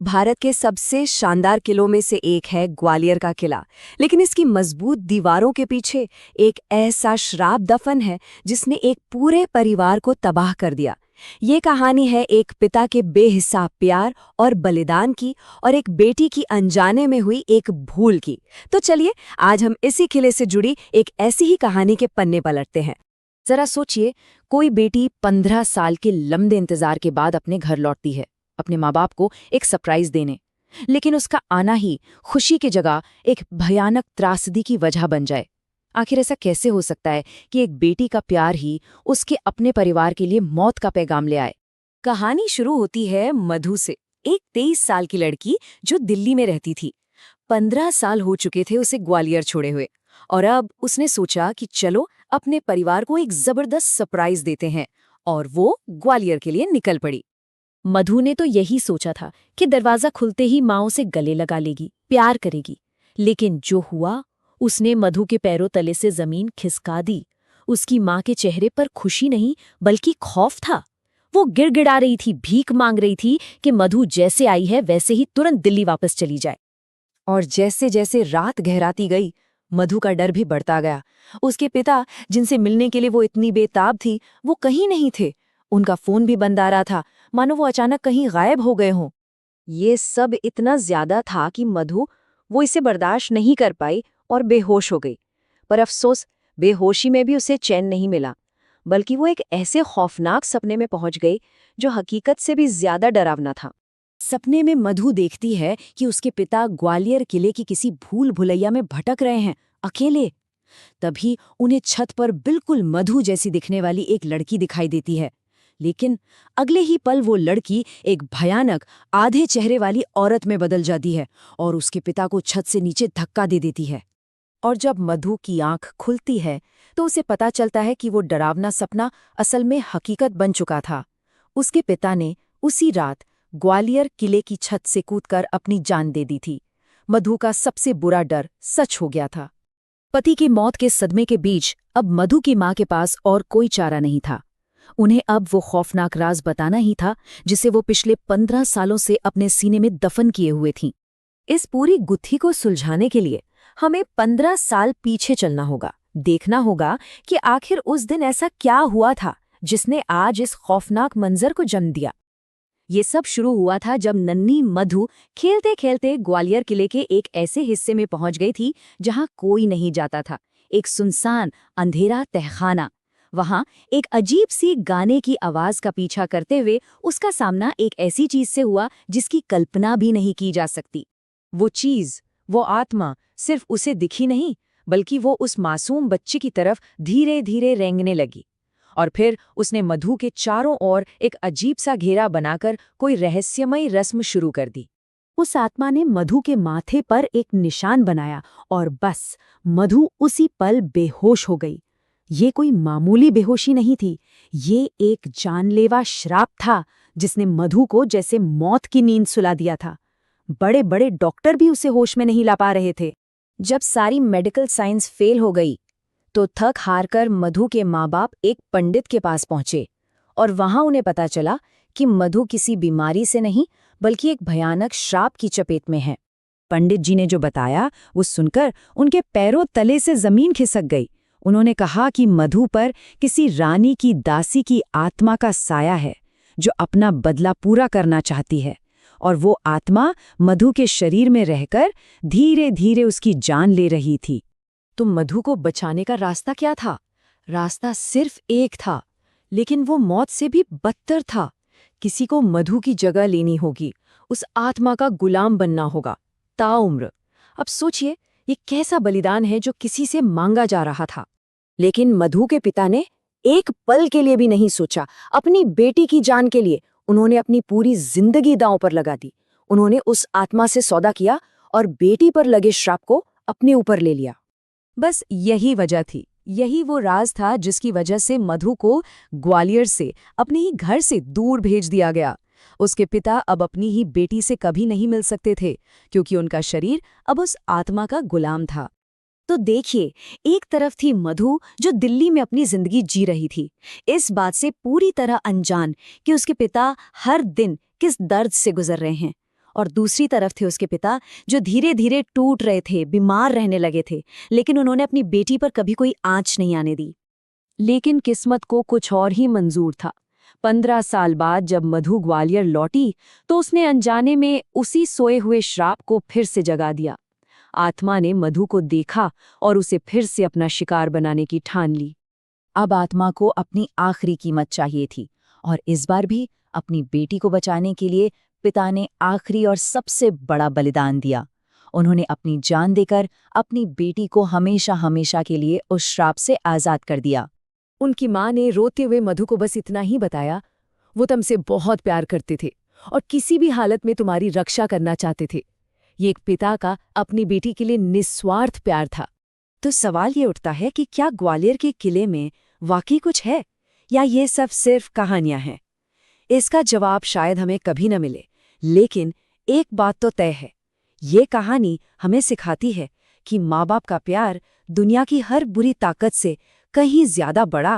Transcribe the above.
भारत के सबसे शानदार किलों में से एक है ग्वालियर का किला। लेकिन इसकी मजबूत दीवारों के पीछे एक ऐसा श्राप दफन है जिसने एक पूरे परिवार को तबाह कर दिया। ये कहानी है एक पिता के बेहिसाब प्यार और बलिदान की और एक बेटी की अनजाने में हुई एक भूल की। तो चलिए आज हम इसी किले से जुड़ी एक ऐसी ही कहानी के पन्ने पलटते हैं। जरा सोचिए, कोई बेटी 15 साल के लंबे इंतजार के बाद अपने घर लौटती है, अपने माँ बाप को एक सरप्राइज देने। लेकिन उसका आना ही खुशी की जगह एक भयानक त्रासदी की वजह बन जाए। आखिर ऐसा कैसे हो सकता है कि एक बेटी का प्यार ही उसके अपने परिवार के लिए मौत का पैगाम ले आए। कहानी शुरू होती है मधु से, एक 23 साल की लड़की जो दिल्ली में रहती थी। 15 साल हो चुके थे उसे ग्वालियर छोड़े हुए, और अब उसने सोचा कि चलो अपने परिवार को एक जबरदस्त सरप्राइज देते हैं, और वो ग्वालियर के लिए निकल पड़ी। मधु ने तो यही सोचा था कि दरवाजा खुलते ही माँ उसे गले लगा लेगी, प्यार करेगी। लेकिन जो हुआ, उसने मधु के पैरों तले से जमीन खिसका दी। उसकी माँ के चेहरे पर खुशी नहीं बल्कि खौफ था। वो गिड़गिड़ा रही थी, भीख मांग रही थी कि मधु जैसे आई है वैसे ही तुरंत दिल्ली वापस चली जाए। और जैसे जैसे रात गहराती गई, मधु का डर भी बढ़ता गया। उसके पिता, जिनसे मिलने के लिए वो इतनी बेताब थी, वो कहीं नहीं थे। उनका फोन भी बंद आ रहा था, मानो वो अचानक कहीं गायब हो गए हों। ये सब इतना ज्यादा था कि मधु वो इसे बर्दाश्त नहीं कर पाई और बेहोश हो गई। पर अफसोस, बेहोशी में भी उसे चैन नहीं मिला, बल्कि वो एक ऐसे खौफनाक सपने में पहुंच गई जो हकीकत से भी ज्यादा डरावना था। सपने में मधु देखती है कि उसके पिता ग्वालियर किले की किसी भूल भुलैया में भटक रहे हैं, अकेले। तभी उन्हें छत पर बिल्कुल मधु जैसी दिखने वाली एक लड़की दिखाई देती है। लेकिन अगले ही पल वो लड़की एक भयानक आधे चेहरे वाली औरत में बदल जाती है और उसके पिता को छत से नीचे धक्का दे देती है। और जब मधु की आंख खुलती है तो उसे पता चलता है कि वो डरावना सपना असल में हकीकत बन चुका था। उसके पिता ने उसी रात ग्वालियर किले की छत से कूदकर अपनी जान दे दी थी। मधु का सबसे बुरा डर सच हो गया था। पति की मौत के सदमे के बीच अब मधु की मां के पास और कोई चारा नहीं था। उन्हें अब वो खौफनाक राज बताना ही था जिसे वो पिछले 15 सालों से अपने सीने में दफन किए हुए थीं। इस पूरी गुत्थी को सुलझाने के लिए हमें 15 साल पीछे चलना होगा, देखना होगा कि आखिर उस दिन ऐसा क्या हुआ था जिसने आज इस खौफनाक मंजर को जन्म दिया। ये सब शुरू हुआ था जब नन्ही मधु खेलते खेलते ग्वालियर किले के एक ऐसे हिस्से में पहुंच गई थी जहां कोई नहीं जाता था। एक सुनसान अंधेरा तहखाना। वहां एक अजीब सी गाने की आवाज का पीछा करते हुए उसका सामना एक ऐसी चीज से हुआ जिसकी कल्पना भी नहीं की जा सकती। वो चीज, वो आत्मा सिर्फ उसे दिखी नहीं, बल्कि वो उस मासूम बच्चे की तरफ धीरे धीरे रेंगने लगी। और फिर उसने मधु के चारों ओर एक अजीब सा घेरा बनाकर कोई रहस्यमयी रस्म शुरू कर दी। उस आत्मा ने मधु के माथे पर एक निशान बनाया और बस मधु उसी पल बेहोश हो गई। ये कोई मामूली बेहोशी नहीं थी, ये एक जानलेवा श्राप था जिसने मधु को जैसे मौत की नींद सुला दिया था। बड़े बड़े डॉक्टर भी उसे होश में नहीं ला पा रहे थे। जब सारी मेडिकल साइंस फेल हो गई तो थक हारकर मधु के माँ बाप एक पंडित के पास पहुंचे, और वहां उन्हें पता चला कि मधु किसी बीमारी से नहीं बल्कि एक भयानक श्राप की चपेट में है। पंडित जी ने जो बताया वो सुनकर उनके पैरों तले से जमीन खिसक गई। उन्होंने कहा कि मधु पर किसी रानी की दासी की आत्मा का साया है जो अपना बदला पूरा करना चाहती है, और वो आत्मा मधु के शरीर में रहकर धीरे धीरे उसकी जान ले रही थी। तो मधु को बचाने का रास्ता क्या था? रास्ता सिर्फ एक था, लेकिन वो मौत से भी बदतर था। किसी को मधु की जगह लेनी होगी, उस आत्मा का गुलाम बनना होगा ताउम्र। अब सोचिए, ये कैसा बलिदान है जो किसी से मांगा जा रहा था। लेकिन मधु के पिता ने एक पल के लिए भी नहीं सोचा। अपनी बेटी की जान के लिए उन्होंने अपनी पूरी जिंदगी दांव पर लगा दी। उन्होंने उस आत्मा से सौदा किया और बेटी पर लगे श्राप को अपने ऊपर ले लिया। बस यही वजह थी, यही वो राज था जिसकी वजह से मधु को ग्वालियर से, अपने ही घर से दूर भेज दिया गया। उसके पिता अब अपनी ही बेटी से कभी नहीं मिल सकते थे, क्योंकि उनका शरीर अब उस आत्मा का गुलाम था। तो देखिए, एक तरफ थी मधु जो दिल्ली में अपनी जिंदगी जी रही थी, इस बात से पूरी तरह अनजान कि उसके पिता हर दिन किस दर्द से गुजर रहे हैं। और दूसरी तरफ थे उसके पिता, जो धीरे धीरे टूट रहे थे, बीमार रहने लगे थे, लेकिन उन्होंने अपनी बेटी पर कभी कोई आंच नहीं आने दी। लेकिन किस्मत को कुछ और ही मंजूर था। 15 साल बाद जब मधु ग्वालियर लौटी तो उसने अनजाने में उसी सोए हुए श्राप को फिर से जगा दिया। आत्मा ने मधु को देखा और उसे फिर से अपना शिकार बनाने की ठान ली। अब आत्मा को अपनी आखिरी कीमत चाहिए थी, और इस बार भी अपनी बेटी को बचाने के लिए पिता ने आखिरी और सबसे बड़ा बलिदान दिया। उन्होंने अपनी जान देकर अपनी बेटी को हमेशा हमेशा के लिए उस श्राप से आज़ाद कर दिया। उनकी माँ ने रोते हुए मधु को बस इतना ही बताया, वो तुमसे बहुत प्यार करते थे और किसी भी हालत में तुम्हारी रक्षा करना चाहते थे। ये एक पिता का अपनी बेटी के लिए निस्वार्थ प्यार था। तो सवाल ये उठता है कि क्या ग्वालियर के किले में वाकई कुछ है, या ये सब सिर्फ कहानियां हैं? इसका जवाब शायद हमें कभी न मिले, लेकिन एक बात तो तय है, ये कहानी हमें सिखाती है कि माँ बाप का प्यार दुनिया की हर बुरी ताकत से कहीं ज्यादा बड़ा